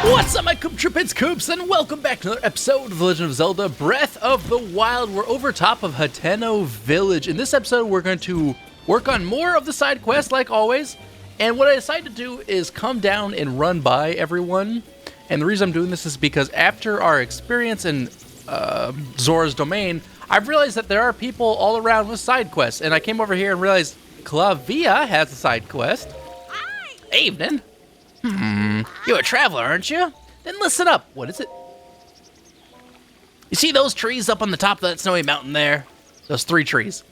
What's up, my Koopa Troop? It's Koops, and welcome back to another episode of The Legend of Zelda Breath of the Wild. We're over top of Hateno Village. In this episode, we're going to work on more of the side quests, like always. And what I decided to do is come down and run by everyone. And the reason I'm doing this is because after our experience in Zora's Domain, I've realized that there are people all around with side quests. And I came over here and realized Clavia has a side quest. Hi. Evening. You're a traveler, aren't you? Then listen up. What is it? You see those trees up on the top of that snowy mountain there? Those 3 trees.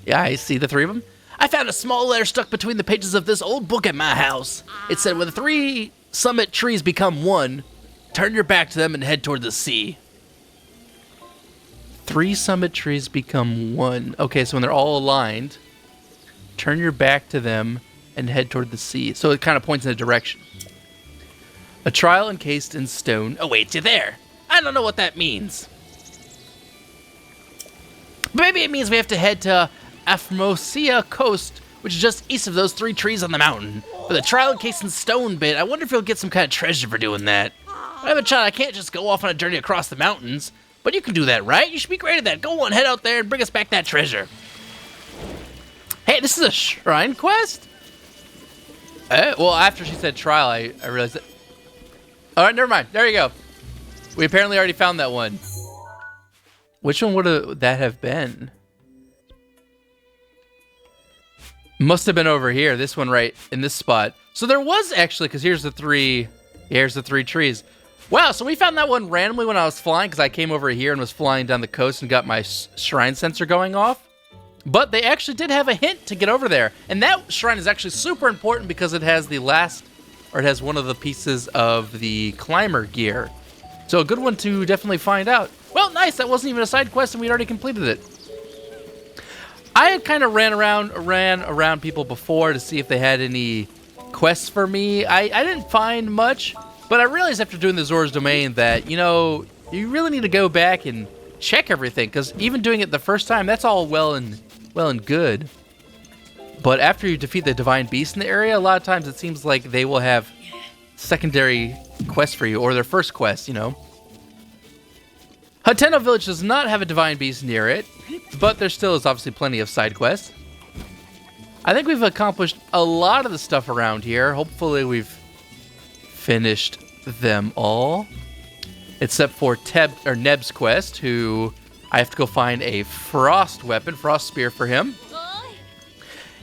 Yeah, I see the 3 of them. I found a small letter stuck between the pages of this old book at my house. It said, when the 3 summit trees become one, turn your back to them and head toward the sea. 3 summit trees become one. Okay, so when they're all aligned, turn your back to them and head toward the sea. So it kind of points in a direction. A trial encased in stone awaits you there. I don't know what that means. But maybe it means we have to head to Aphrosia Coast, which is just east of those 3 trees on the mountain. For the trial encased in stone bit, I wonder if you'll get some kind of treasure for doing that. I have a child, I can't just go off on a journey across the mountains. But you can do that, right? You should be great at that. Go on, head out there and bring us back that treasure. Hey, this is a shrine quest? Well, after she said trial, I realized that... Alright, never mind. There you go. We apparently already found that one. Which one would that have been? Must have been over here. This one right in this spot. So there was actually, because here's the 3 trees. Wow, so we found that one randomly when I was flying, because I came over here and was flying down the coast and got my shrine sensor going off. But they actually did have a hint to get over there. And that shrine is actually super important because it has it has one of the pieces of the climber gear. So a good one to definitely find out. Well, nice, that wasn't even a side quest and we'd already completed it. I had kind of ran around people before to see if they had any quests for me. I didn't find much, but I realized after doing the Zora's Domain that, you know, you really need to go back and check everything, because even doing it the first time, that's all well and good. But after you defeat the Divine Beast in the area, a lot of times it seems like they will have secondary quests for you, or their first quest, you know. Hateno Village does not have a Divine Beast near it, but there still is obviously plenty of side quests. I think we've accomplished a lot of the stuff around here. Hopefully we've finished them all. Except for Neb's quest, who I have to go find a frost weapon, frost spear for him.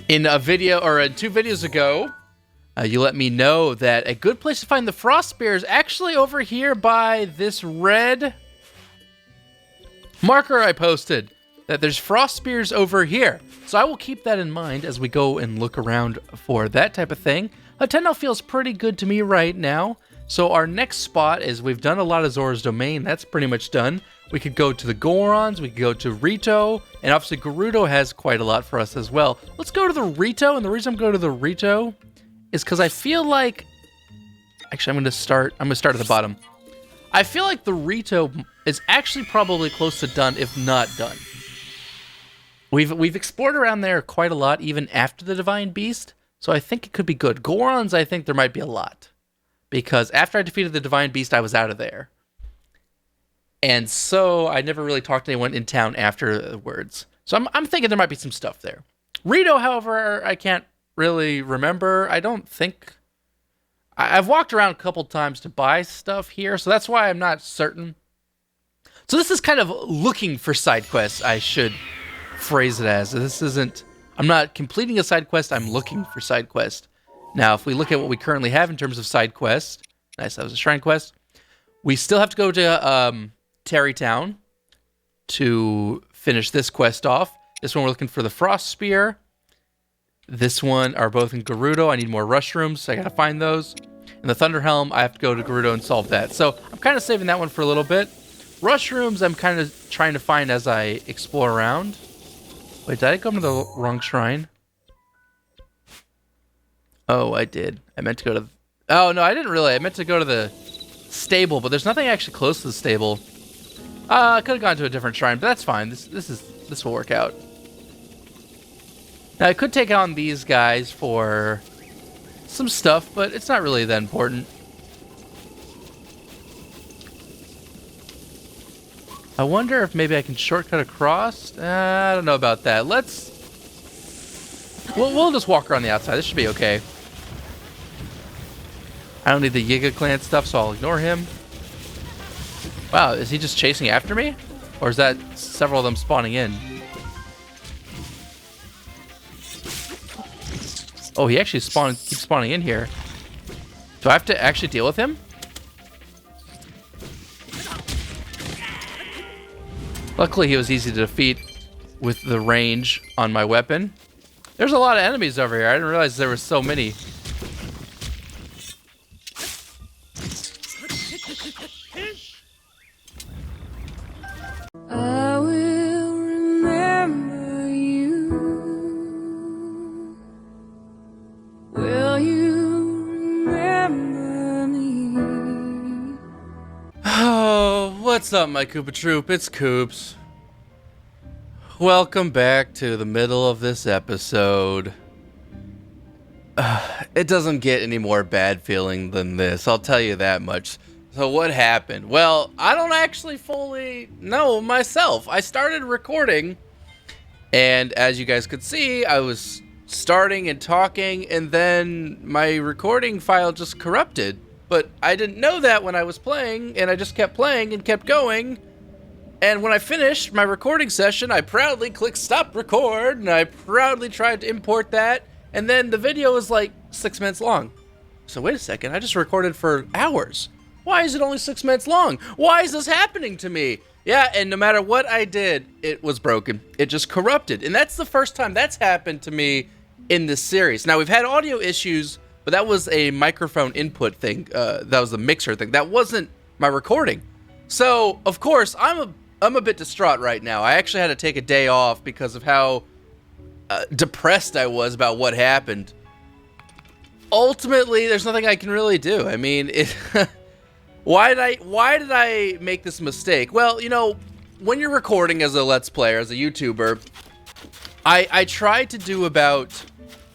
In a video, or 2 videos ago, you let me know that a good place to find the frost spear is actually over here by this red marker I posted. That there's frost spears over here. So I will keep that in mind as we go and look around for that type of thing. Hateno feels pretty good to me right now. So our next spot is, we've done a lot of Zora's Domain. That's pretty much done. We could go to the Gorons, we could go to Rito, and obviously Gerudo has quite a lot for us as well. Let's go to the Rito, and the reason I'm going to the Rito is because I feel like... Actually, I'm going to start at the bottom. I feel like the Rito is actually probably close to done, if not done. We've explored around there quite a lot, even after the Divine Beast, so I think it could be good. Gorons, I think there might be a lot. Because after I defeated the Divine Beast, I was out of there. And so I never really talked to anyone in town afterwards. So I'm thinking there might be some stuff there. Rito, however, I can't really remember. I don't think... I've walked around a couple times to buy stuff here, so that's why I'm not certain. So this is kind of looking for side quests, I should phrase it as. This isn't... I'm not completing a side quest, I'm looking for side quest. Now, if we look at what we currently have in terms of side quests, nice, that was a shrine quest. We still have to go to Tarrey Town to finish this quest off. This one we're looking for the Frost Spear. This one are both in Gerudo. I need more rush rooms, so I gotta find those. And the Thunder Helm, I have to go to Gerudo and solve that. So I'm kind of saving that one for a little bit. Rush rooms, I'm kind of trying to find as I explore around. Wait, did I come to the wrong shrine? Oh, I did. I meant to go to... Oh, no, I didn't really. I meant to go to the stable, but there's nothing actually close to the stable. I could have gone to a different shrine, but that's fine. This will work out. Now, I could take on these guys for some stuff, but it's not really that important. I wonder if maybe I can shortcut across. I don't know about that. We'll just walk around the outside. This should be okay. I don't need the Yiga Clan stuff, so I'll ignore him. Wow, is he just chasing after me? Or is that several of them spawning in? Oh, he actually keeps spawning in here. Do I have to actually deal with him? Luckily, he was easy to defeat with the range on my weapon. There's a lot of enemies over here. I didn't realize there were so many. I will remember you. Will you remember me? Oh, what's up, my Koopa Troop? It's Koops. Welcome back to the middle of this episode. It doesn't get any more bad feeling than this, I'll tell you that much. So what happened? Well, I don't actually fully know myself. I started recording, and as you guys could see, I was starting and talking, and then my recording file just corrupted. But I didn't know that when I was playing, and I just kept playing and kept going. And when I finished my recording session, I proudly clicked stop record, and I proudly tried to import that, and then the video was like 6 minutes long. So wait a second, I just recorded for hours. Why is it only 6 minutes long? Why is this happening to me? Yeah, and no matter what I did, it was broken. It just corrupted. And that's the first time that's happened to me in this series. Now, we've had audio issues, but that was a microphone input thing. That was the mixer thing. That wasn't my recording. So, of course, I'm a bit distraught right now. I actually had to take a day off because of how depressed I was about what happened. Ultimately, there's nothing I can really do. I mean, why did I make this mistake? Well, you know, when you're recording as a Let's Player, as a YouTuber, I try to do about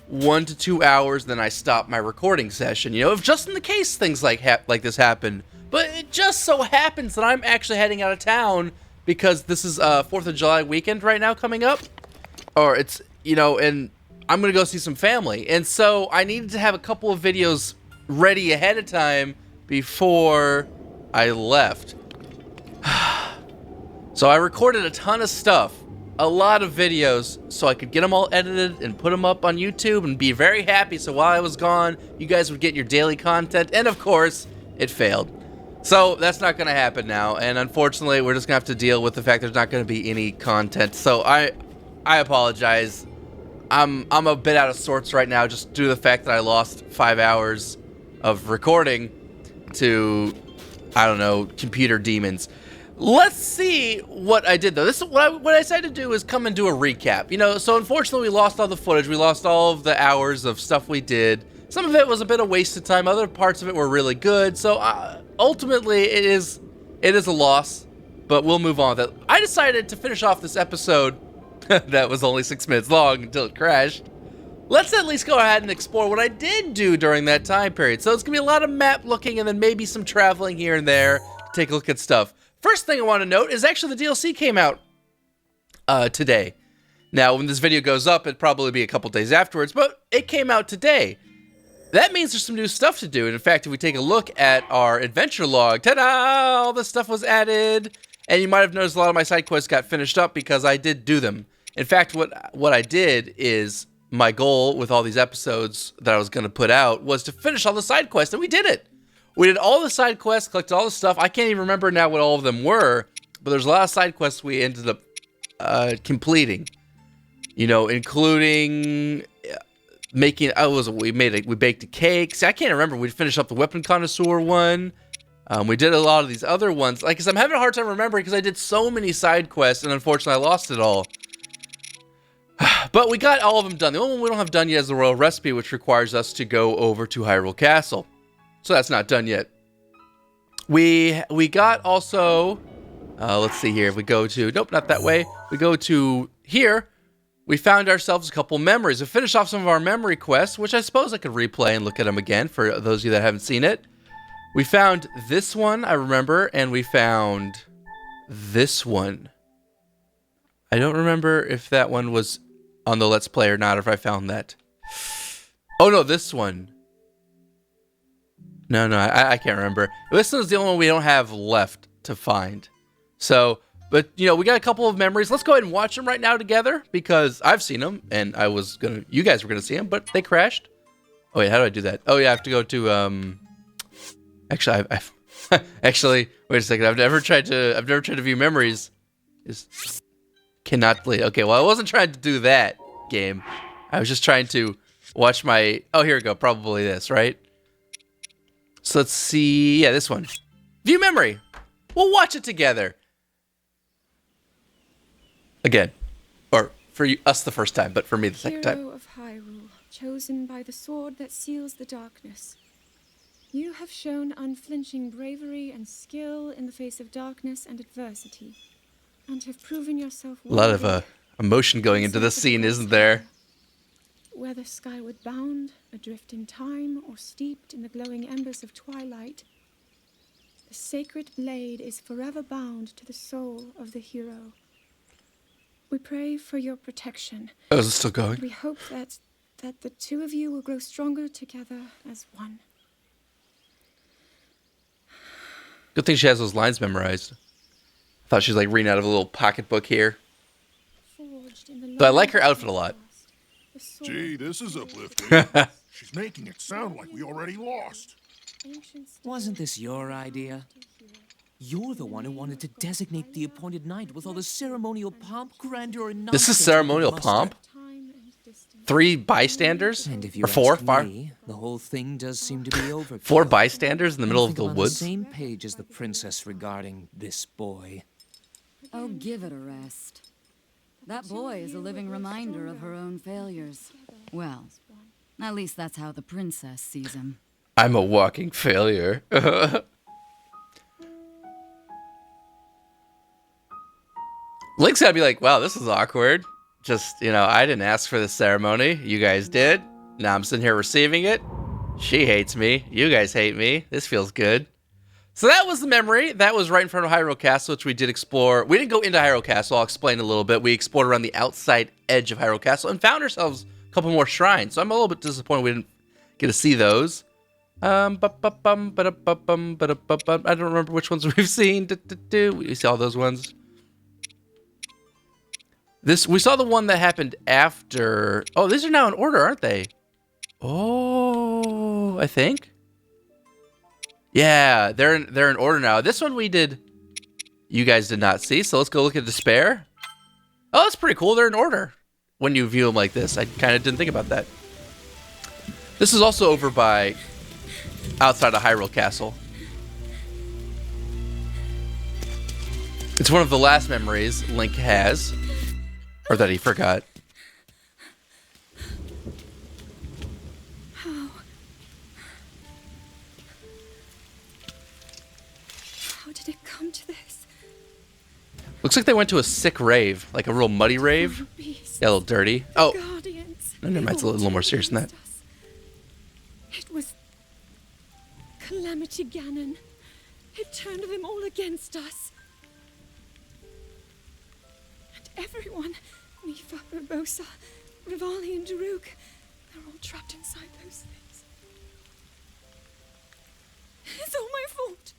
1 to 2 hours, then I stop my recording session. You know, if just in the case things like this happen. But it just so happens that I'm actually heading out of town because this is 4th of July weekend right now coming up. Or it's, you know, and I'm going to go see some family. And so I needed to have a couple of videos ready ahead of time before I left. So I recorded a ton of stuff, a lot of videos, so I could get them all edited and put them up on YouTube and be very happy. So while I was gone, you guys would get your daily content. And of course, it failed. So that's not going to happen now, and unfortunately, we're just going to have to deal with the fact there's not going to be any content. So I apologize. I'm a bit out of sorts right now, just due to the fact that I lost 5 hours of recording to, I don't know, computer demons. Let's see what I did though. This is what I decided to do is come and do a recap. You know, so unfortunately, we lost all the footage. We lost all of the hours of stuff we did. Some of it was a bit of wasted time. Other parts of it were really good. So ultimately, it is a loss, but we'll move on with it. I decided to finish off this episode that was only 6 minutes long until it crashed. Let's at least go ahead and explore what I did do during that time period. So it's going to be a lot of map looking and then maybe some traveling here and there to take a look at stuff. First thing I want to note is actually the DLC came out today. Now, when this video goes up, it'll probably be a couple days afterwards, but it came out today. That means there's some new stuff to do. And in fact, if we take a look at our adventure log, ta-da! All this stuff was added. And you might have noticed a lot of my side quests got finished up because I did do them. In fact, what I did is my goal with all these episodes that I was going to put out was to finish all the side quests, and we did it. We did all the side quests, collected all the stuff. I can't even remember now what all of them were, but there's a lot of side quests we ended up completing. You know, including making, we baked a cake. See, I can't remember. We finished up the weapon connoisseur one. We did a lot of these other ones. Like, 'cause I'm having a hard time remembering because I did so many side quests, and unfortunately I lost it all. But we got all of them done. The only one we don't have done yet is the Royal Recipe, which requires us to go over to Hyrule Castle. So that's not done yet. We got also, let's see here. If we go to, nope, not that way. We go to here. We found ourselves a couple memories. We finished off some of our memory quests, which I suppose I could replay and look at them again for those of you that haven't seen it. We found this one, I remember, and we found this one. I don't remember if that one was on the Let's Play or not, or if I found that. Oh, no, this one. No, I can't remember. This one's the only one we don't have left to find. So, but, you know, we got a couple of memories. Let's go ahead and watch them right now together, because I've seen them, and you guys were going to see them, but they crashed. Oh, wait, how do I do that? Oh, yeah, I have to go to, actually, actually, wait a second. I've never tried to view memories. Cannot delete. Okay, well, I wasn't trying to do that game. I was just trying to watch my, oh, here we go. Probably this, right? So let's see. Yeah, this one. View memory. We'll watch it together. Again. Or for us the first time, but for me the second time. Hero of Hyrule, chosen by the sword that seals the darkness. You have shown unflinching bravery and skill in the face of darkness and adversity, and have proven yourself a lot of emotion going into this scene, isn't there? Whether skyward bound, adrift in time, or steeped in the glowing embers of twilight, the sacred blade is forever bound to the soul of the hero. We pray for your protection. Oh, is it still going? We hope that the two of you will grow stronger together as one. Good thing she has those lines memorized. I thought she was like reading out of a little pocketbook here. But I like her outfit a lot. Gee, this is uplifting. She's making it sound like we already lost. Wasn't this your idea? You're the one who wanted to designate the appointed night with all the ceremonial pomp, grandeur, and nonsense. This is ceremonial pomp? 3 bystanders? And if you or 4? ask me, the whole thing does seem to be over. 4 bystanders in the middle of the on woods? the same page as the princess regarding this boy. Oh, give it a rest. That boy is a living reminder of her own failures. Well, at least that's how the princess sees him. I'm a walking failure. Link's gotta be like, wow, this is awkward. Just, you know, I didn't ask for this ceremony. You guys did. Now I'm sitting here receiving it. She hates me. You guys hate me. This feels good. So that was the memory. That was right in front of Hyrule Castle, which we did explore. We didn't go into Hyrule Castle. I'll explain a little bit. We explored around the outside edge of Hyrule Castle and found ourselves a couple more shrines. So I'm a little bit disappointed we didn't get to see those. I don't remember which ones we've seen. We see all those ones. We saw the one that happened after. Oh, these are now in order, aren't they? Oh, I think. Yeah, they're in order now. This one we did. You guys did not see, so let's go look at Despair. Oh, that's pretty cool. They're in order when you view them like this. I kind of didn't think about that. This is also over by outside of Hyrule Castle. It's one of the last memories Link has. Or that he forgot. How did it come to this? Looks like they went to a sick rave, like a real muddy rave. Yeah, a little dirty. Oh, no, never mind. It's a little more serious than that. It was Calamity Ganon. It turned them all against us. And everyone, Mifa, Urbosa, Rivali, and Daruk, they're all trapped inside those things. It's all my fault.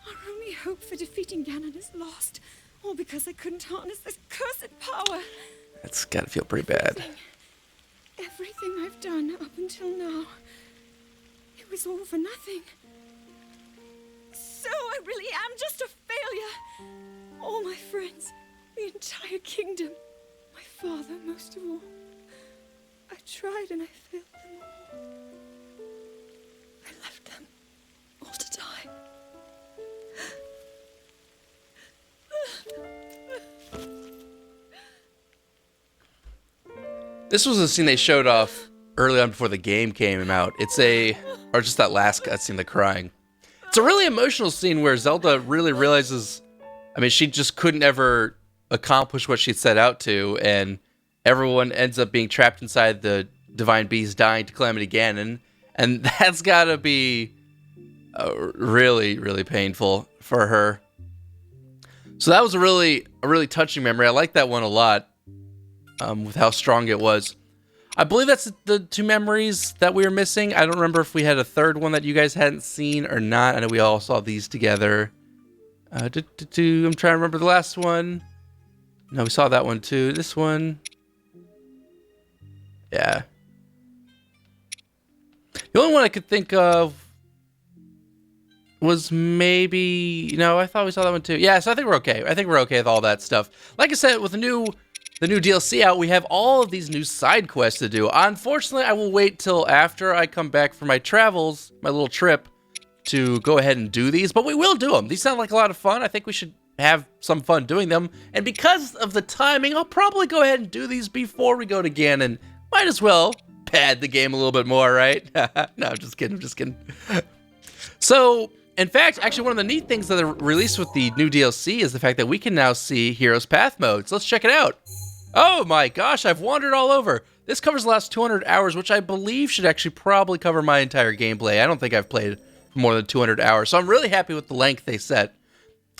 Our only hope for defeating Ganon is lost, all because I couldn't harness this cursed power. That's gotta feel pretty bad. Everything I've done up until now, it was all for nothing. So I really am just a failure. All my friends, the entire kingdom, my father most of all. I tried and I failed them all. I left them all to die. This was a scene they showed off early on before the game came out. Or just that last cutscene, the crying. It's a really emotional scene where Zelda really realizes, I mean, she just couldn't ever accomplish what she set out to, and everyone ends up being trapped inside the Divine Beast, dying to Calamity Ganon, and that's gotta be really, really painful for her. So that was a really touching memory. I like that one a lot, with how strong it was. I believe that's the 2 memories that we were missing. I don't remember if we had a third one that you guys hadn't seen or not. I know we all saw these together. I'm trying to remember the last one. No, we saw that one too. This one. Yeah. The only one I could think of was maybe... No, I thought we saw that one too. Yeah, so I think we're okay. I think we're okay with all that stuff. Like I said, with the new DLC out, we have all of these new side quests to do. Unfortunately, I will wait till after I come back from my travels, my little trip, to go ahead and do these. But we will do them. These sound like a lot of fun. I think we should have some fun doing them. And because of the timing, I'll probably go ahead and do these before we go to Ganon. Might as well pad the game a little bit more, right? No, I'm just kidding. So, in fact, actually one of the neat things that are released with the new DLC is the fact that we can now see Heroes Path mode. So let's check it out. Oh my gosh, I've wandered all over. This covers the last 200 hours, which I believe should actually probably cover my entire gameplay. I don't think I've played more than 200 hours, so I'm really happy with the length they set.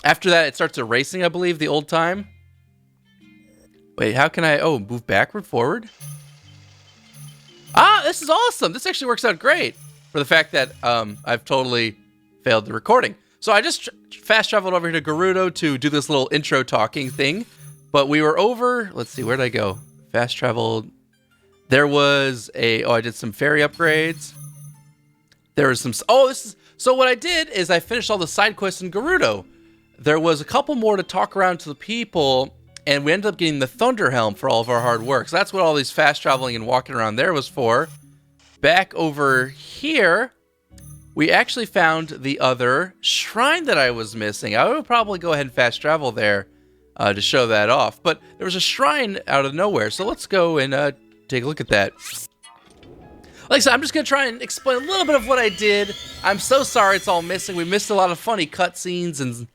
After that, it starts erasing, I believe, the old time. Wait, how can I... Oh, move backward, forward? Ah, this is awesome. This actually works out great for the fact that I've totally failed the recording. So I just fast traveled over here to Gerudo to do this little intro talking thing. But we were over... Let's see, where did I go? Fast traveled. There was a... Oh, I did some fairy upgrades. There was some... Oh, this is... So what I did is I finished all the side quests in Gerudo. There was a couple more to talk around to the people, and we ended up getting the Thunder Helm for all of our hard work. So that's what all these fast traveling and walking around there was for. Back over here, we actually found the other shrine that I was missing. I would probably go ahead and fast travel there to show that off. But there was a shrine out of nowhere, so let's go and take a look at that. Like I said, I'm just going to try and explain a little bit of what I did. I'm so sorry it's all missing. We missed a lot of funny cutscenes and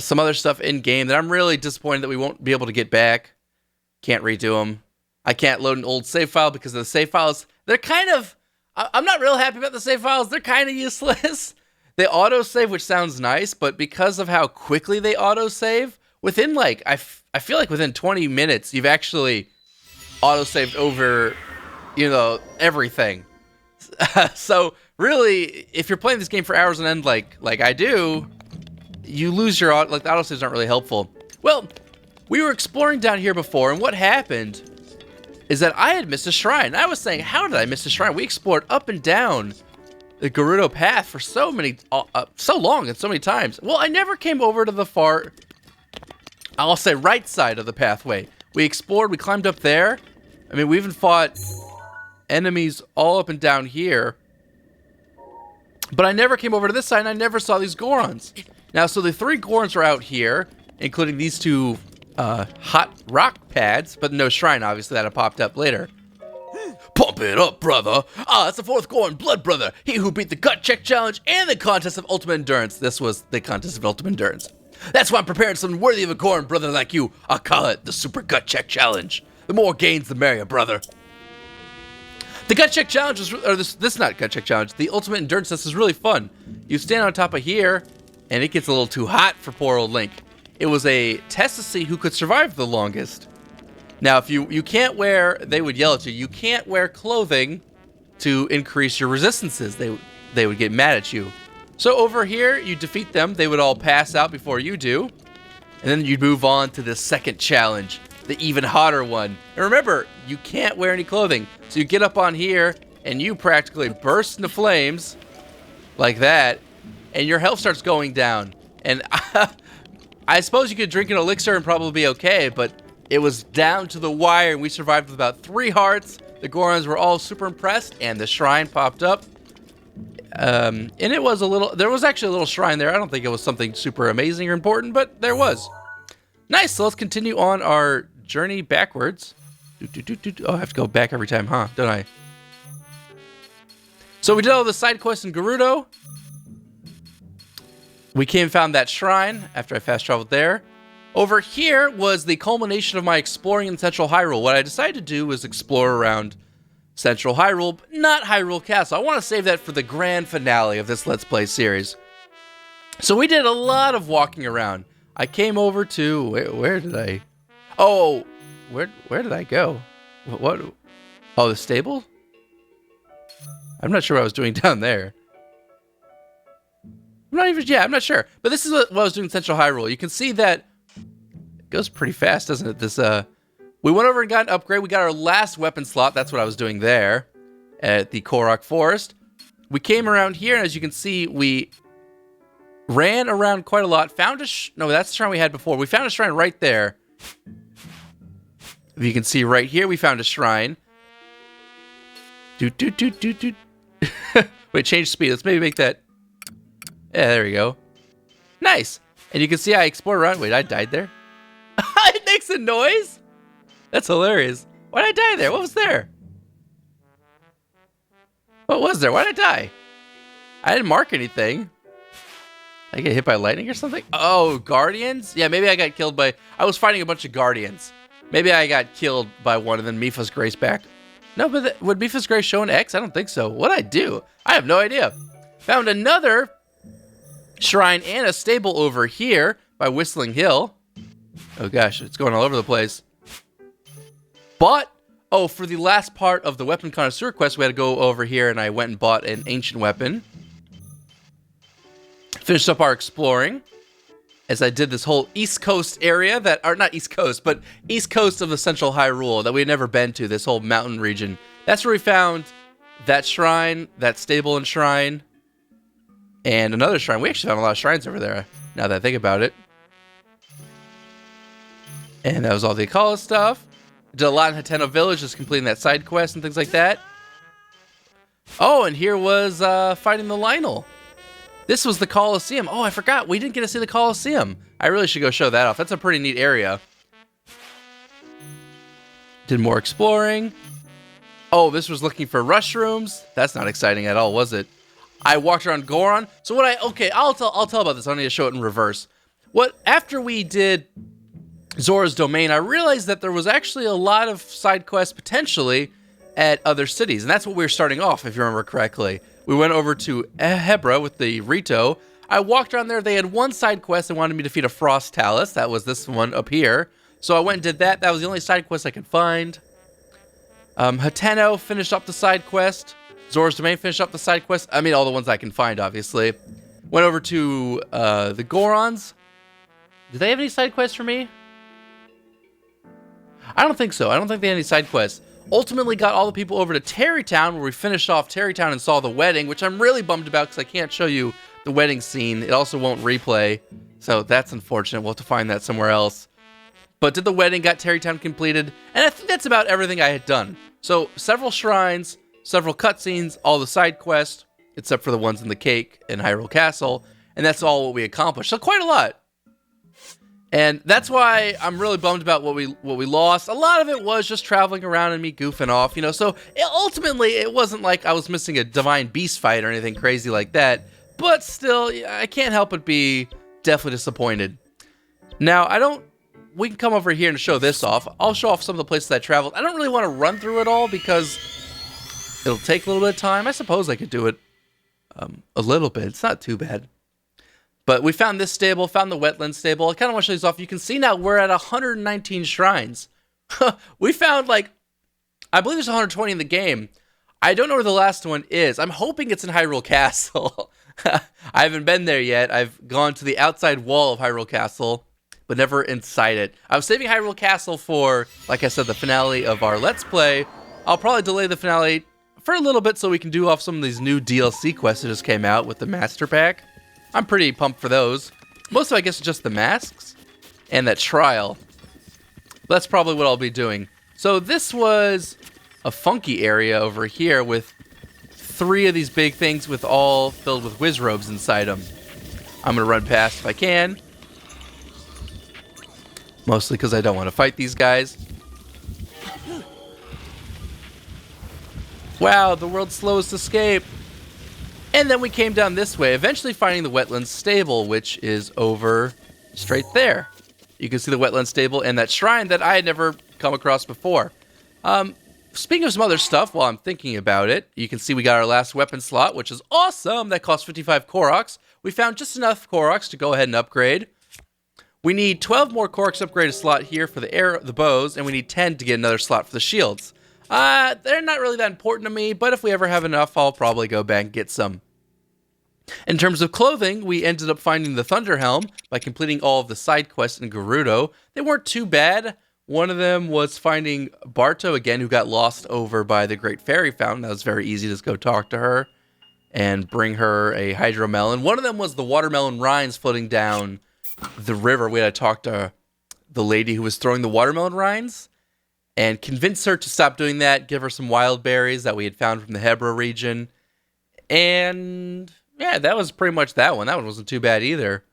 some other stuff in-game that I'm really disappointed that we won't be able to get back. Can't redo them. I can't load an old save file because the save files, they're kind of... I'm not real happy about the save files. They're kind of useless. They auto-save, which sounds nice, but because of how quickly they auto-save, within like... I feel like within 20 minutes, you've actually auto-saved over... you know, everything. So really, if you're playing this game for hours on end, like I do, you lose your the autosaves aren't really helpful. Well, we were exploring down here before, and what happened is that I had missed a shrine. I was saying, how did I miss a shrine? We explored up and down the Gerudo path for so long and so many times. Well, I never came over to the far, I'll say right side of the pathway. We explored, we climbed up there. I mean, we even fought enemies all up and down here, but I never came over to this side, and I never saw these Gorons. Now, so the 3 Gorons are out here, including these 2 hot rock pads, but no shrine, obviously, that had popped up later. Pump it up, brother. Ah, it's the 4th Goron, Blood Brother. He who beat the Gut Check Challenge and the Contest of Ultimate Endurance. This was the Contest of Ultimate Endurance. That's why I'm preparing something worthy of a Goron brother like you. I'll call it the Super Gut Check Challenge. The more gains, the merrier, brother. The Gut Check Challenge is, or this not Gut Check Challenge, the Ultimate Endurance test is really fun. You stand on top of here, and it gets a little too hot for poor old Link. It was a test to see who could survive the longest. Now, if you can't wear, they would yell at you, you can't wear clothing to increase your resistances. They would get mad at you. So over here, you defeat them, they would all pass out before you do, and then you'd move on to the second challenge, the even hotter one. And remember, you can't wear any clothing. So you get up on here, and you practically burst into flames, like that, and your health starts going down. And I suppose you could drink an elixir and probably be okay, but it was down to the wire, and we survived with about 3 hearts. The Gorons were all super impressed, and the shrine popped up. And it was there was actually a little shrine there. I don't think it was something super amazing or important, but there was. Nice, so let's continue on our journey backwards. Oh, I have to go back every time, huh? Don't I? So we did all the side quests in Gerudo. We came and found that shrine after I fast traveled there. Over here was the culmination of my exploring in Central Hyrule. What I decided to do was explore around Central Hyrule, but not Hyrule Castle. I want to save that for the grand finale of this Let's Play series. So we did a lot of walking around. I came over to where did I? Oh, where did I go? What? Oh, the stable? I'm not sure what I was doing down there. I'm not sure. But this is what I was doing in Central Hyrule. You can see that it goes pretty fast, doesn't it? This we went over and got an upgrade. We got our last weapon slot. That's what I was doing there at the Korok Forest. We came around here, and as you can see, we ran around quite a lot. Found a no, that's the shrine we had before. We found a shrine right there. If you can see right here, we found a shrine. Wait, change speed. Let's maybe make that. Yeah, there we go. Nice. And you can see I explored around. Wait, I died there? It makes a noise? That's hilarious. Why did I die there? What was there? What was there? Why did I die? I didn't mark anything. I get hit by lightning or something? Oh, guardians? Yeah, maybe I got killed by... I was fighting a bunch of guardians. Maybe I got killed by one and then Mipha's Grace back. No, but would Mipha's Grace show an X? I don't think so. What'd I do? I have no idea. Found another shrine and a stable over here by Whistling Hill. Oh gosh, it's going all over the place. But, oh, for the last part of the Weapon Connoisseur quest, we had to go over here and I went and bought an ancient weapon. Finished up our exploring as I did this whole East Coast area that, or not East Coast, but East Coast of the Central Hyrule that we had never been to, this whole mountain region. That's where we found that shrine, that stable and shrine, and another shrine. We actually found a lot of shrines over there, now that I think about it. And that was all the Akala stuff. Did a lot in Hateno Village, just completing that side quest and things like that. Oh, and here was fighting the Lionel. This was the Coliseum. Oh, I forgot. We didn't get to see the Coliseum. I really should go show that off. That's a pretty neat area. Did more exploring. Oh, this was looking for rush rooms. That's not exciting at all, was it? I walked around Goron. So what okay, I'll tell about this. I need to show it in reverse. After we did Zora's Domain, I realized that there was actually a lot of side quests potentially at other cities. And that's what we were starting off, if you remember correctly. We went over to Hebra with the Rito. I walked around there. They had one side quest. They wanted me to defeat a Frost Talus. That was this one up here. So I went and did that. That was the only side quest I could find. Hateno finished up the side quest. Zora's Domain finished up the side quest. I mean, all the ones I can find, obviously. Went over to the Gorons. Did they have any side quests for me? I don't think so. I don't think they had any side quests. Ultimately got all the people over to Tarrey, where we finished off Tarrey and saw the wedding, which I'm really bummed about because I can't show you the wedding scene. It also won't replay, so that's unfortunate. We'll have to find that somewhere else. But did the wedding, got Tarrey completed, and I think that's about everything I had done. So several shrines, several cutscenes, all the side quests, except for the ones in the cake in Hyrule Castle, and that's all what we accomplished. So quite a lot. And that's why I'm really bummed about what we lost. A lot of it was just traveling around and me goofing off, you know. So ultimately, it wasn't like I was missing a Divine Beast fight or anything crazy like that. But still, I can't help but be definitely disappointed. Now, we can come over here and show this off. I'll show off some of the places I traveled. I don't really want to run through it all because it'll take a little bit of time. I suppose I could do it a little bit. It's not too bad. But we found this stable, found the wetland stable. I kind of want to show these off. You can see now we're at 119 shrines. We found, I believe there's 120 in the game. I don't know where the last one is. I'm hoping it's in Hyrule Castle. I haven't been there yet. I've gone to the outside wall of Hyrule Castle, but never inside it. I was saving Hyrule Castle for, like I said, the finale of our Let's Play. I'll probably delay the finale for a little bit so we can do off some of these new DLC quests that just came out with the Master Pack. I'm pretty pumped for those. Most of it, I guess, is just the masks and that trial. But that's probably what I'll be doing. So this was a funky area over here with 3 of these big things with all filled with whiz robes inside them. I'm going to run past if I can. Mostly because I don't want to fight these guys. Wow, the world's slowest escape. And then we came down this way, eventually finding the wetland stable, which is over straight there. You can see the wetland stable and that shrine that I had never come across before. Speaking of some other stuff, while I'm thinking about it, you can see we got our last weapon slot, which is awesome. That cost 55 Koroks. We found just enough Koroks to go ahead and upgrade. We need 12 more corks upgrade a slot here for the bows, and we need 10 to get another slot for the shields. They're not really that important to me, but if we ever have enough, I'll probably go back and get some. In terms of clothing, we ended up finding the Thunder Helm by completing all of the side quests in Gerudo. They weren't too bad. One of them was finding Barto again, who got lost over by the Great Fairy Fountain. That was very easy to just go talk to her and bring her a hydromelon. One of them was the watermelon rinds floating down the river. We had to talk to the lady who was throwing the watermelon rinds and convince her to stop doing that, give her some wild berries that we had found from the Hebra region. And yeah, that was pretty much that one. That one wasn't too bad either.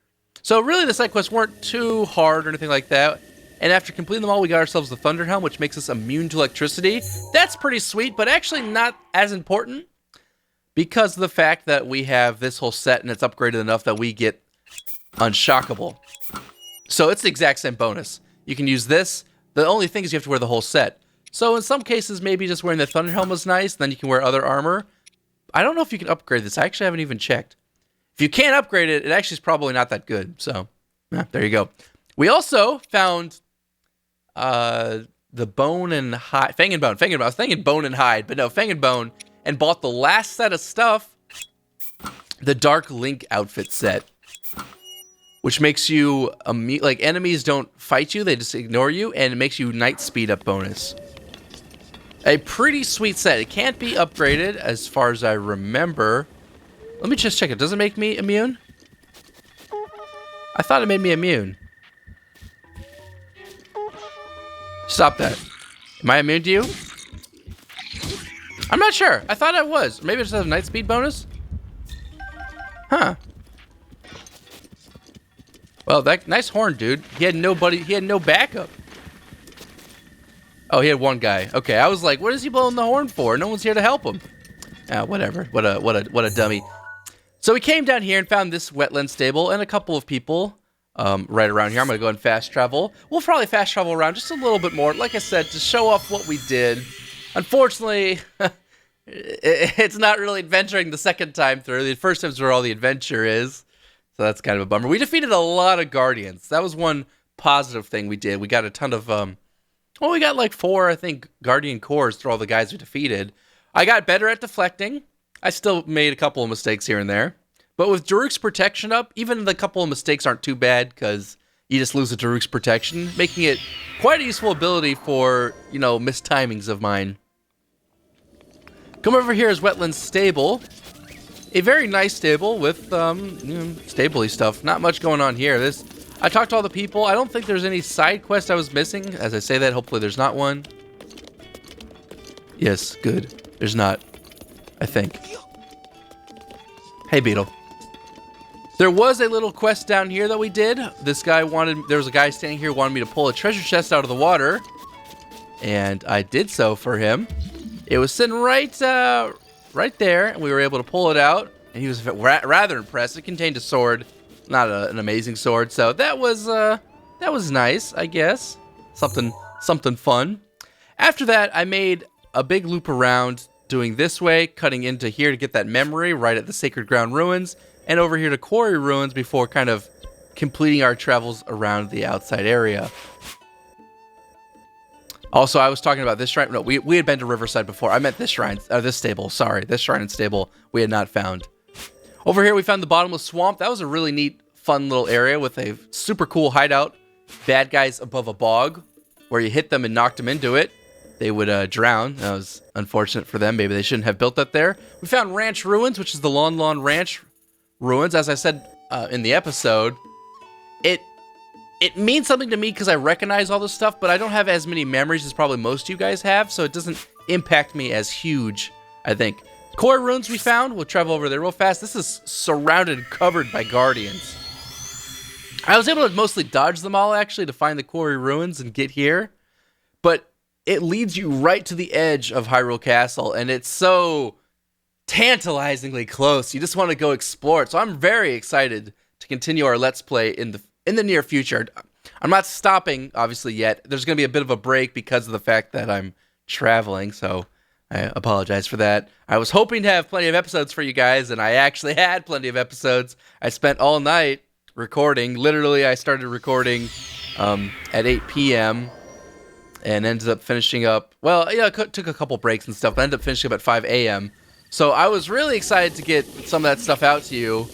So really the side quests weren't too hard or anything like that. And after completing them all, we got ourselves the Thunder Helm, which makes us immune to electricity. That's pretty sweet, but actually not as important because of the fact that we have this whole set and it's upgraded enough that we get Unshockable. So it's the exact same bonus. You can use this. The only thing is you have to wear the whole set. So in some cases, maybe just wearing the Thunder Helm is nice. Then you can wear other armor. I don't know if you can upgrade this. I actually haven't even checked. If you can't upgrade it, it actually is probably not that good. So yeah, there you go. We also found the Bone and Hide, Fang and Bone. I was thinking Bone and Hide, but no, Fang and Bone, and bought the last set of stuff, the Dark Link outfit set, which makes you like enemies don't fight you, they just ignore you, and it makes you night speed up bonus. A pretty sweet set. It can't be upgraded as far as I remember. Let me just check it. Does it make me immune? I thought it made me immune. Stop that. Am I immune to you? I'm not sure. I thought I was. Maybe it just has a night speed bonus? Huh. Well, that nice horn, dude. He had nobody. He had no backup. Oh, he had one guy. Okay, I was like, what is he blowing the horn for? No one's here to help him. Ah, whatever. What a dummy. So we came down here and found this wetland stable and a couple of people right around here. I'm gonna go and fast travel. We'll probably fast travel around just a little bit more. Like I said, to show off what we did. Unfortunately, it's not really adventuring the second time through. The first time's where all the adventure is. So that's kind of a bummer. We defeated a lot of Guardians. That was one positive thing we did. We got a ton of, we got like 4, I think, Guardian cores through all the guys we defeated. I got better at deflecting. I still made a couple of mistakes here and there. But with Daruk's protection up, even the couple of mistakes aren't too bad because you just lose the Daruk's protection, making it quite a useful ability for, you know, missed timings of mine. Come over here is Wetland's stable. A very nice stable with, stable-y stuff. Not much going on here. I talked to all the people. I don't think there's any side quest I was missing. As I say that, hopefully there's not one. Yes, good. There's not. I think. Hey, Beetle. There was a little quest down here that we did. There was a guy standing here who wanted me to pull a treasure chest out of the water. And I did so for him. It was sitting right there, and we were able to pull it out. And he was rather impressed. It contained a sword, not an amazing sword. So that was nice, I guess. Something fun. After that, I made a big loop around, doing this way, cutting into here to get that memory right at the Sacred Ground Ruins, and over here to Quarry Ruins before kind of completing our travels around the outside area. Also, I was talking about this shrine. No, we had been to Riverside before. I meant this shrine, this stable. Sorry, this shrine and stable we had not found. Over here, we found the Bottomless Swamp. That was a really neat, fun little area with a super cool hideout. Bad guys above a bog, where you hit them and knocked them into it. They would drown. That was unfortunate for them. Maybe they shouldn't have built that there. We found Ranch Ruins, which is the Lon Lon Ranch Ruins. As I said in the episode, it means something to me because I recognize all this stuff, but I don't have as many memories as probably most of you guys have, so it doesn't impact me as huge, I think. Core Ruins we found. We'll travel over there real fast. This is surrounded and covered by Guardians. I was able to mostly dodge them all, actually, to find the Quarry Ruins and get here. But it leads you right to the edge of Hyrule Castle, and it's so tantalizingly close. You just want to go explore it. So I'm very excited to continue our Let's Play in the near future. I'm not stopping, obviously, yet. There's going to be a bit of a break because of the fact that I'm traveling, so I apologize for that. I was hoping to have plenty of episodes for you guys, and I actually had plenty of episodes. I spent all night recording. Literally, I started recording at 8 p.m. and ended up finishing up. Well, yeah, took a couple breaks and stuff, but ended up finishing up at 5 a.m. So I was really excited to get some of that stuff out to you,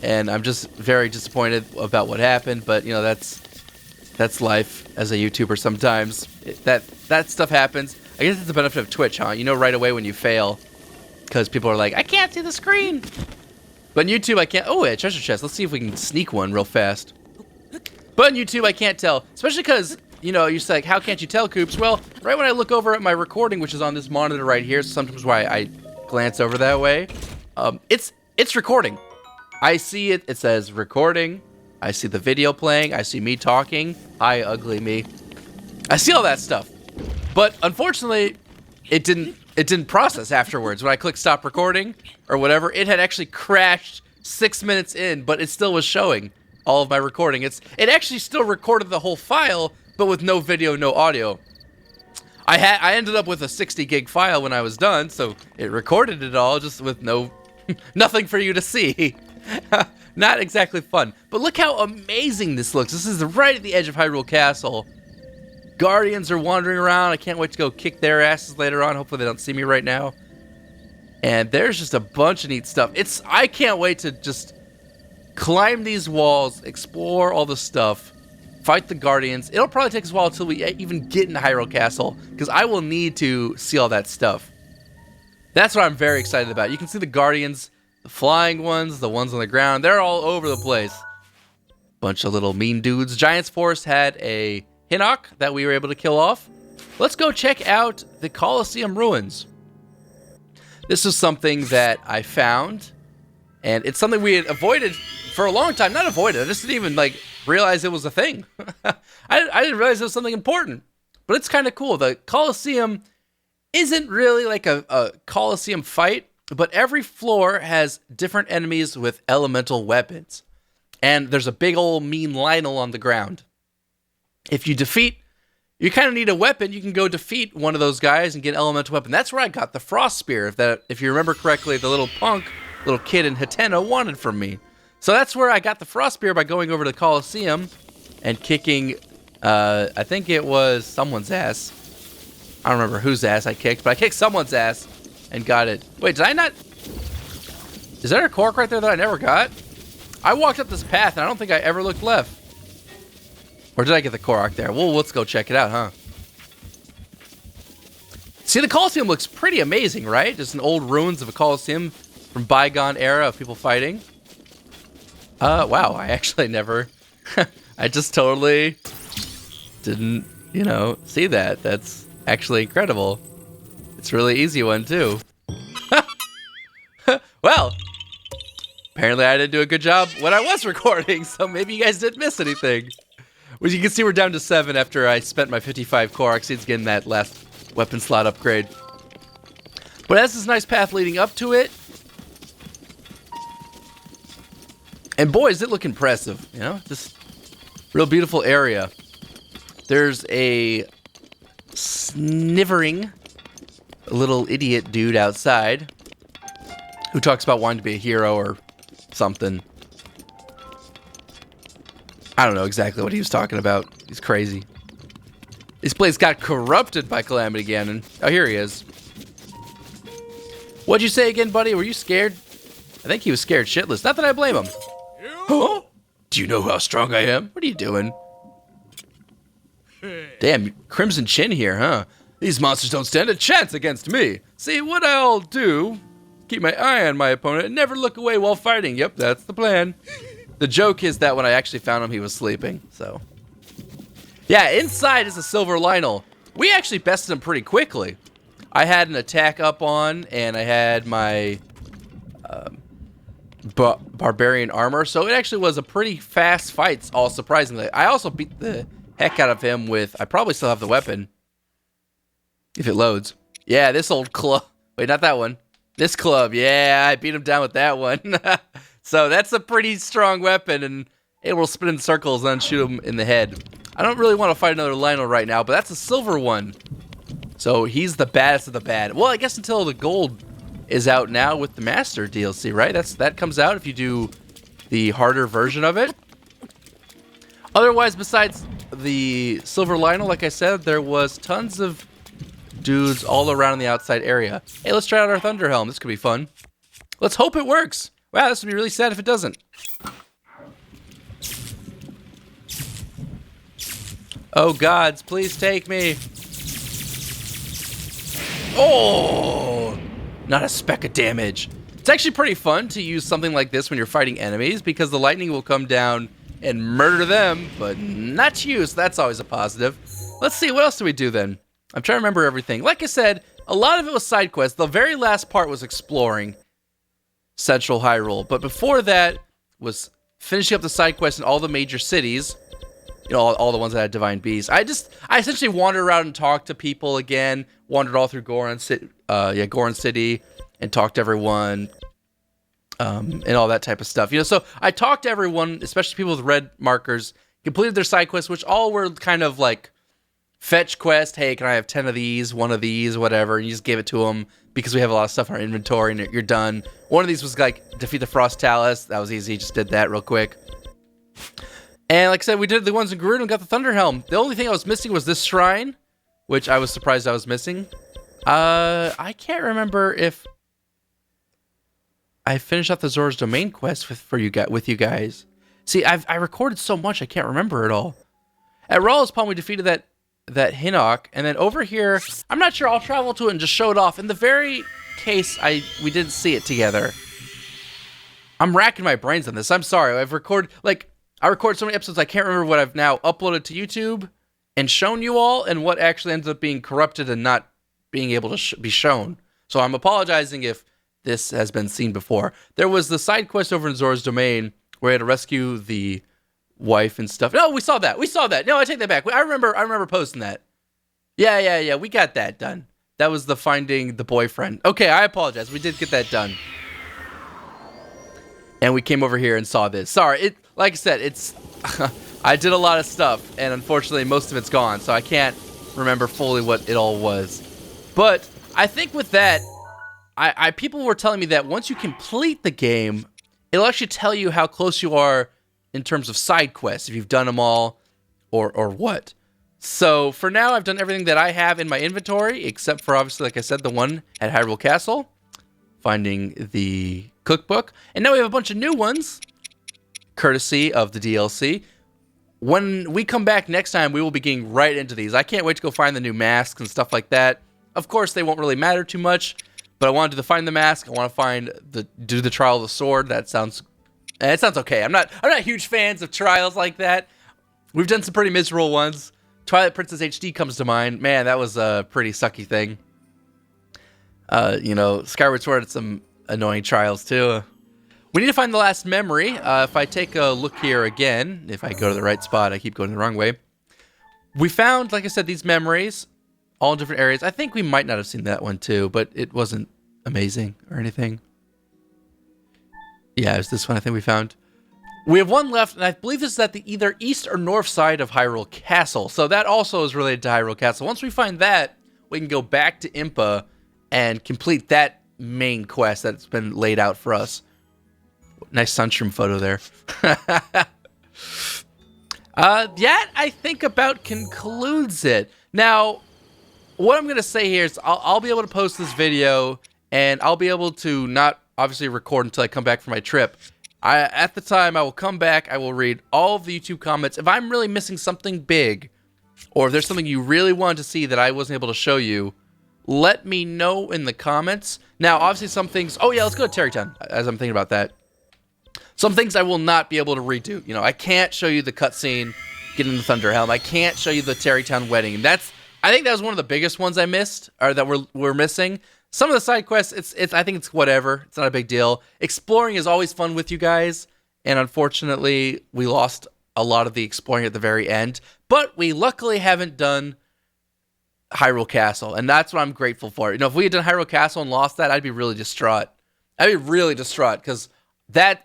and I'm just very disappointed about what happened. But you know, that's life as a YouTuber. Sometimes that stuff happens. I guess it's the benefit of Twitch, huh? You know right away when you fail, because people are like, I can't see the screen. But in YouTube, I can't. Oh, a treasure chest. Let's see if we can sneak one real fast. But in YouTube, I can't tell, especially because, you know, you're like, how can't you tell, Koops? Well, right when I look over at my recording, which is on this monitor right here, so sometimes why I glance over that way, it's recording. I see it. It says recording. I see the video playing. I see me talking. Hi, ugly me. I see all that stuff. But unfortunately, it didn't process afterwards. When I clicked stop recording or whatever, it had actually crashed 6 minutes in, but it still was showing all of my recording. It actually still recorded the whole file, but with no video, no audio. I ended up with a 60 gig file when I was done, so it recorded it all just with nothing for you to see. Not exactly fun. But look how amazing this looks. This is right at the edge of Hyrule Castle. Guardians are wandering around. I can't wait to go kick their asses later on. Hopefully they don't see me right now. And there's just a bunch of neat stuff. I can't wait to just climb these walls, explore all the stuff, fight the Guardians. It'll probably take us a while until we even get into Hyrule Castle, because I will need to see all that stuff. That's what I'm very excited about. You can see the Guardians, the flying ones, the ones on the ground. They're all over the place. Bunch of little mean dudes. Giant's Forest had a Hinnock that we were able to kill off. Let's go check out the Colosseum ruins. This is something that I found, and it's something we had avoided for a long time. Not avoided, I just didn't even realize it was a thing. I didn't realize it was something important, but it's kind of cool. The Colosseum isn't really like a Colosseum fight, but every floor has different enemies with elemental weapons, and there's a big old mean Lionel on the ground. If you kind of need a weapon, you can go defeat one of those guys and get an elemental weapon. That's where I got the Frost Spear, if you remember correctly, the little kid in Hatena wanted from me. So that's where I got the Frost Spear, by going over to the Colosseum and kicking, I think it was someone's ass. I don't remember whose ass I kicked, but I kicked someone's ass and got it. Wait, did I not? Is there a cork right there that I never got? I walked up this path and I don't think I ever looked left. Or did I get the Korok there? Well, let's go check it out, huh? See, the Colosseum looks pretty amazing, right? Just an old ruins of a Colosseum from bygone era of people fighting. Wow, I actually never... I just totally didn't, see that. That's actually incredible. It's a really easy one, too. Well, apparently I didn't do a good job when I was recording, so maybe you guys didn't miss anything. Well, you can see we're down to 7 after I spent my 55 Korok seeds getting that last weapon slot upgrade. But it has this nice path leading up to it. And boy, does it look impressive, just real beautiful area. There's a snivering little idiot dude outside who talks about wanting to be a hero or something. I don't know exactly what he was talking about. He's crazy. This place got corrupted by Calamity Ganon. Oh, here he is. What'd you say again, buddy? Were you scared? I think he was scared shitless. Not that I blame him. Huh? Do you know how strong I am? What are you doing? Damn, Crimson Chin here, huh? These monsters don't stand a chance against me. See, what I'll do, keep my eye on my opponent and never look away while fighting. Yep, that's the plan. The joke is that when I actually found him, he was sleeping, so. Yeah, inside is a Silver Lionel. We actually bested him pretty quickly. I had an attack up on, and I had my barbarian armor, so it actually was a pretty fast fight, all surprisingly. I also beat the heck out of him with, I probably still have the weapon, if it loads. Yeah, this old club. Wait, not that one. This club, yeah, I beat him down with that one. So that's a pretty strong weapon, and it will spin in circles and then shoot him in the head. I don't really want to fight another Lionel right now, but that's a silver one. So he's the baddest of the bad. Well, I guess until the gold is out now with the Master DLC, right? That comes out if you do the harder version of it. Otherwise, besides the silver Lionel, like I said, there was tons of dudes all around the outside area. Hey, let's try out our Thunder Helm. This could be fun. Let's hope it works. Wow, this would be really sad if it doesn't. Oh, gods, please take me. Oh, not a speck of damage. It's actually pretty fun to use something like this when you're fighting enemies because the lightning will come down and murder them, but not you, so that's always a positive. Let's see, what else do we do then? I'm trying to remember everything. Like I said, a lot of it was side quests. The very last part was exploring Central Hyrule, but before that was finishing up the side quests in all the major cities. You know, all the ones that had divine beasts. I essentially wandered around and talked to people again. Wandered all through Goron City, and talked to everyone, and all that type of stuff. You know, so I talked to everyone, especially people with red markers. Completed their side quests, which all were kind of like fetch quest. Hey, can I have 10 of these, 1 of these, whatever? And you just gave it to them because we have a lot of stuff in our inventory, and you're done. One of these was like defeat the Frost Talus. That was easy. Just did that real quick. And like I said, we did the ones in Gerudo and got the Thunder Helm. The only thing I was missing was this shrine, which I was surprised I was missing. I can't remember if I finished off the Zora's Domain quest with you guys. See, I recorded so much I can't remember it all. At Rawl's Palm, we defeated that Hinnock, and then over here, I'm not sure. I'll travel to it and just show it off. In the very case we didn't see it together. I'm racking my brains on this. I'm sorry. I recorded so many episodes, I can't remember what I've now uploaded to YouTube and shown you all, and what actually ends up being corrupted and not being able to be shown. So I'm apologizing if this has been seen before. There was the side quest over in Zora's Domain where I had to rescue the wife and stuff. No, we saw that. No, I take that back. I remember posting that. Yeah. We got that done. That was the finding the boyfriend. Okay, I apologize. We did get that done. And we came over here and saw this. Sorry, like I said, it's I did a lot of stuff, and unfortunately most of it's gone, so I can't remember fully what it all was. But I think with that, people were telling me that once you complete the game, it'll actually tell you how close you are in terms of side quests, if you've done them all, or what. So for now, I've done everything that I have in my inventory, except for obviously, like I said, the one at Hyrule Castle, finding the cookbook, and now we have a bunch of new ones, courtesy of the DLC. When we come back next time, we will be getting right into these. I can't wait to go find the new masks and stuff like that. Of course, they won't really matter too much, but I want to find the mask. I want to do the Trial of the Sword. It sounds okay. I'm not huge fans of trials like that. We've done some pretty miserable ones. Twilight Princess HD comes to mind. Man, that was a pretty sucky thing. Skyward Sword had some annoying trials too. We need to find the last memory. If I take a look here again, if I go to the right spot, I keep going the wrong way. We found, like I said, these memories, all in different areas. I think we might not have seen that one too, but it wasn't amazing or anything. Yeah, it was this one I think we found. We have one left, and I believe this is at the either east or north side of Hyrule Castle. So that also is related to Hyrule Castle. Once we find that, we can go back to Impa and complete that main quest that's been laid out for us. Nice sunshroom photo there. That, I think, about concludes it. Now, what I'm going to say here is I'll be able to post this video, and I'll be able to not obviously record until I come back from my trip. At the time, I will come back, I will read all of the YouTube comments. If I'm really missing something big, or if there's something you really wanted to see that I wasn't able to show you, let me know in the comments. Now, obviously some things... Oh yeah, let's go to Tarrey Town, as I'm thinking about that. Some things I will not be able to redo. You know, I can't show you the cutscene getting the Thunder Helm. I can't show you the Tarrey Town wedding. And I think that was one of the biggest ones I missed, or that we're missing. Some of the side quests, I think it's whatever. It's not a big deal. Exploring is always fun with you guys, and unfortunately, we lost a lot of the exploring at the very end. But we luckily haven't done Hyrule Castle, and that's what I'm grateful for. You know, if we had done Hyrule Castle and lost that, I'd be really distraught. Because that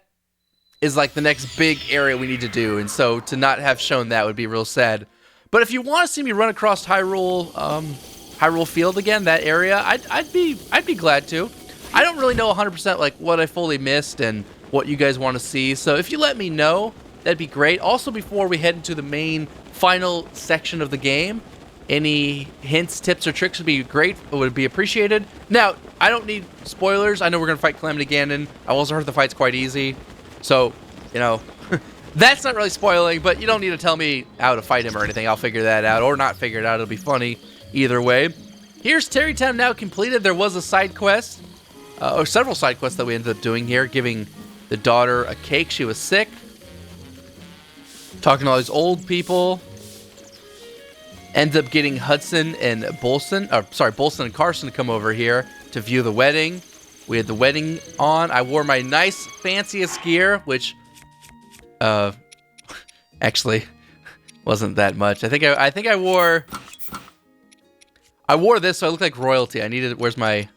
is like the next big area we need to do, and so to not have shown that would be real sad. But if you want to see me run across Hyrule Field again, that area, I'd be glad to. I don't really know 100% like what I fully missed and what you guys want to see. So if you let me know, that'd be great. Also, before we head into the main final section of the game, any hints, tips, or tricks would be great. It would be appreciated. Now, I don't need spoilers. I know we're going to fight Calamity Ganon. I also heard the fight's quite easy. So, you know, that's not really spoiling, but you don't need to tell me how to fight him or anything. I'll figure that out, or not figure it out. It'll be funny either way. Here's Tarrey Town now completed. There was a side quest, or several side quests that we ended up doing here, giving the daughter a cake. She was sick. Talking to all these old people. Ended up getting Hudson and Bolson and Carson to come over here to view the wedding. We had the wedding on. I wore my nice, fanciest gear, which, actually wasn't that much. I think I wore this so I look like royalty. I needed. Where's my?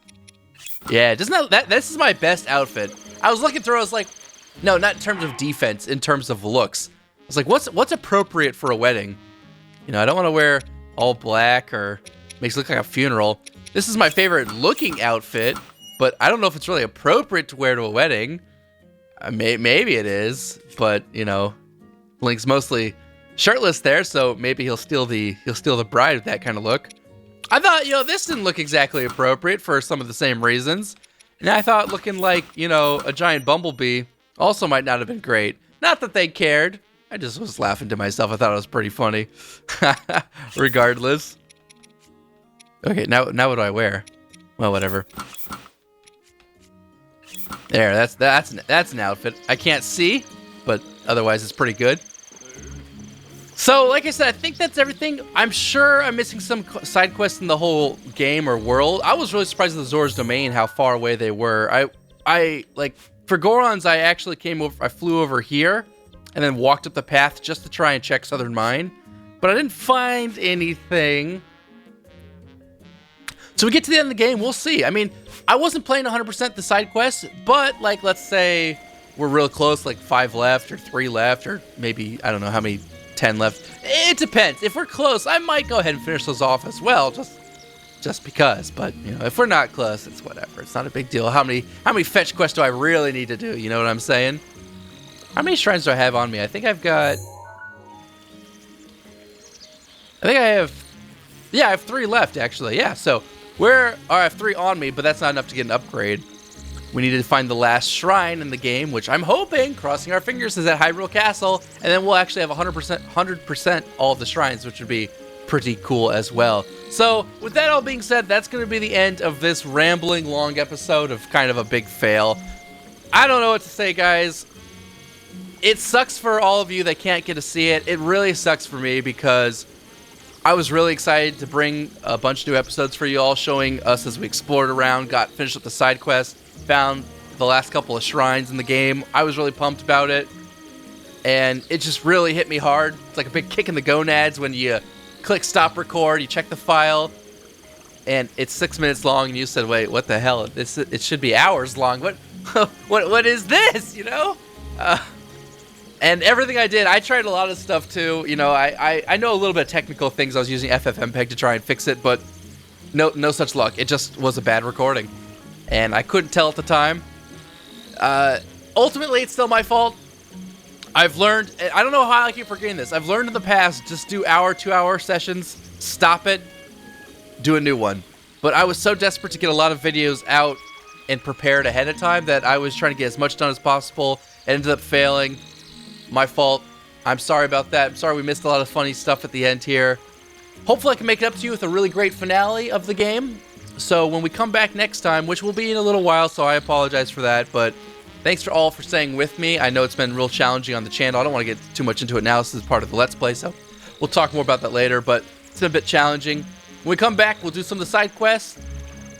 Yeah, doesn't that this is my best outfit. I was looking through. I was like, no, not in terms of defense, in terms of looks. I was like, what's appropriate for a wedding? You know, I don't want to wear all black or makes it look like a funeral. This is my favorite looking outfit, but I don't know if it's really appropriate to wear to a wedding. Maybe it is, but you know, Link's mostly shirtless there, so maybe he'll steal the bride with that kind of look. I thought, you know, this didn't look exactly appropriate for some of the same reasons. And I thought looking like, you know, a giant bumblebee also might not have been great. Not that they cared. I just was laughing to myself. I thought it was pretty funny. Regardless. Okay, now what do I wear? Well, whatever. There, that's an outfit. I can't see, but otherwise it's pretty good. So, like I said, I think that's everything. I'm sure I'm missing some side quests in the whole game or world. I was really surprised at the Zora's Domain, how far away they were. I like, for Goron's, I actually I flew over here and then walked up the path just to try and check Southern Mine. But I didn't find anything. So we get to the end of the game, we'll see. I mean, I wasn't playing 100% the side quests, but like, let's say we're real close, like 5 left or 3 left, or maybe, I don't know how many, 10 left. It depends. If we're close, I might go ahead and finish those off as well, just because. But, you know, if we're not close, it's whatever. It's not a big deal. How many fetch quests do I really need to do? You know what I'm saying? How many shrines do I have on me? I think I have 3 left, actually. Yeah, so I have 3 on me, but that's not enough to get an upgrade. We need to find the last shrine in the game, which I'm hoping, crossing our fingers, is at Hyrule Castle, and then we'll actually have 100% all of the shrines, which would be pretty cool as well. So, with that all being said, that's going to be the end of this rambling long episode of kind of a big fail. I don't know what to say, guys. It sucks for all of you that can't get to see it. It really sucks for me because I was really excited to bring a bunch of new episodes for you all, showing us as we explored around, finished up the side quest, found the last couple of shrines in the game. I was really pumped about it, and it just really hit me hard. It's like a big kick in the gonads when you click stop record, you check the file, and it's 6 minutes long, and you said, wait, what the hell? It should be hours long. What is this, you know? And everything I did, I tried a lot of stuff too. You know, I know a little bit of technical things. I was using FFmpeg to try and fix it, but no such luck. It just was a bad recording, and I couldn't tell at the time. Ultimately, it's still my fault. I've learned, I don't know how I keep forgetting this. I've learned in the past, just do 2-hour sessions, stop it, do a new one. But I was so desperate to get a lot of videos out and prepared ahead of time that I was trying to get as much done as possible. It ended up failing. My fault. I'm sorry about that. I'm sorry we missed a lot of funny stuff at the end here. Hopefully I can make it up to you with a really great finale of the game. So when we come back next time, which will be in a little while, so I apologize for that, but thanks for all for staying with me. I know it's been real challenging on the channel. I don't want to get too much into it now. This is part of the Let's Play, so we'll talk more about that later, but it's been a bit challenging. When we come back, we'll do some of the side quests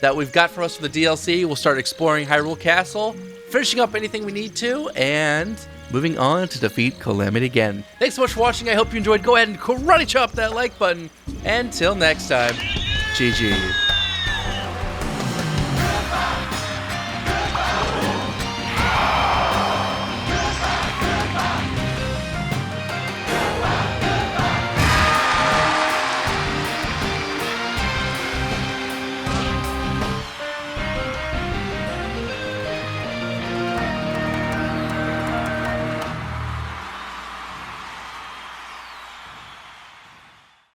that we've got for us for the DLC. We'll start exploring Hyrule Castle, finishing up anything we need to, and moving on to defeat Calamity Ganon. Thanks so much for watching. I hope you enjoyed. Go ahead and karate chop that like button. Until next time, GG.